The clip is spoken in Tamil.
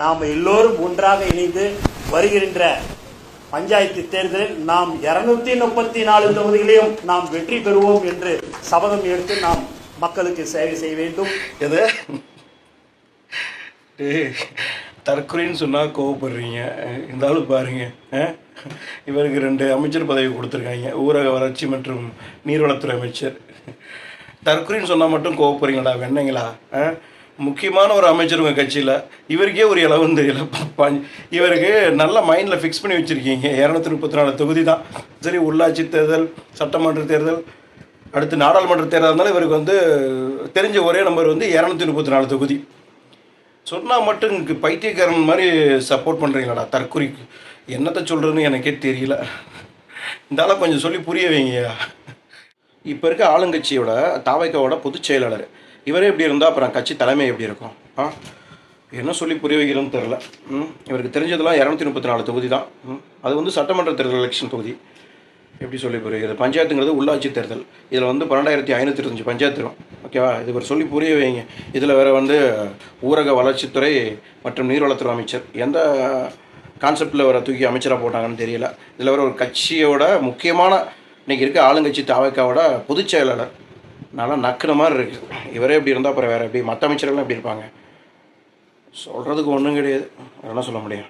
நாம் எல்லோரும் ஒன்றாக இணைந்து வருகின்ற பஞ்சாயத்து தேர்தலில் நாம் 234 தொகுதிகளையும் நாம் வெற்றி பெறுவோம் என்று சபதம் எடுத்து நாம் மக்களுக்கு சேவை செய்ய வேண்டும். எது தற்கொலைன்னு சொன்னால் கோவப்படுறீங்க. இருந்தாலும் பாருங்க, இவருக்கு 2 அமைச்சர் பதவி கொடுத்துருக்காங்க, ஊரக வளர்ச்சி மற்றும் நீர்வளத்துறை அமைச்சர். தற்கொலைன்னு சொன்னால் மட்டும் கோவப்படுறீங்களா வெண்ணைங்களா? முக்கியமான ஒரு அமைச்சர் உங்கள் கட்சியில், இவருக்கே ஒரு இளவும் தெரியல. இவருக்கு நல்ல மைண்டில் ஃபிக்ஸ் பண்ணி வச்சுருக்கீங்க 234 தொகுதி தான். சரி, உள்ளாட்சி தேர்தல், சட்டமன்ற தேர்தல், அடுத்து நாடாளுமன்ற தேர்தல் இருந்தாலும் இவருக்கு தெரிஞ்ச ஒரே நம்பர் 234 தொகுதி. சொன்னால் மட்டும் பைத்தியக்காரன் மாதிரி சப்போர்ட் பண்ணுறீங்களாடா தற்கொலைக்கு. என்னத்தை சொல்கிறதுன்னு எனக்கே தெரியல. இந்த கொஞ்சம் சொல்லி புரிய வைங்கய்யா. இப்போ இருக்க ஆளுங்கட்சியோட தாவைக்காவோட பொதுச் செயலாளர் இவரே எப்படி இருந்தால் அப்புறம் கட்சி தலைமை எப்படி இருக்கும்? என்ன சொல்லி புரிய வைக்கிறதுன்னு தெரில. இவருக்கு தெரிஞ்சதெல்லாம் 234 தொகுதி தான். அது சட்டமன்ற தேர்தல் எலெக்ஷன் தொகுதி. எப்படி சொல்லி புரியுது? பஞ்சாயத்துங்கிறது உள்ளாட்சி தேர்தல். இதில் 12525 பஞ்சாயத்து இருக்கும். ஓகேவா? இது ஒரு சொல்லி புரிய வைங்க. இதில் வேறு ஊரக வளர்ச்சித்துறை மற்றும் நீர்வளத்துறை அமைச்சர் எந்த கான்செப்டில் வர தூக்கி அமைச்சராக போட்டாங்கன்னு தெரியல. இதில் வேறு ஒரு கட்சியோட முக்கியமான இன்றைக்கி இருக்க ஆளுங்கட்சி தாவைக்காவோட பொதுச் செயலாளர் நல்லா நக்குன மாதிரி இருக்குது. இவரே எப்படி இருந்தால் அப்புறம் வேறு எப்படி மற்ற அமைச்சர்கள்லாம் எப்படி இருப்பாங்க? சொல்கிறதுக்கு ஒன்றும் கிடையாது. என்ன சொல்ல முடியும்?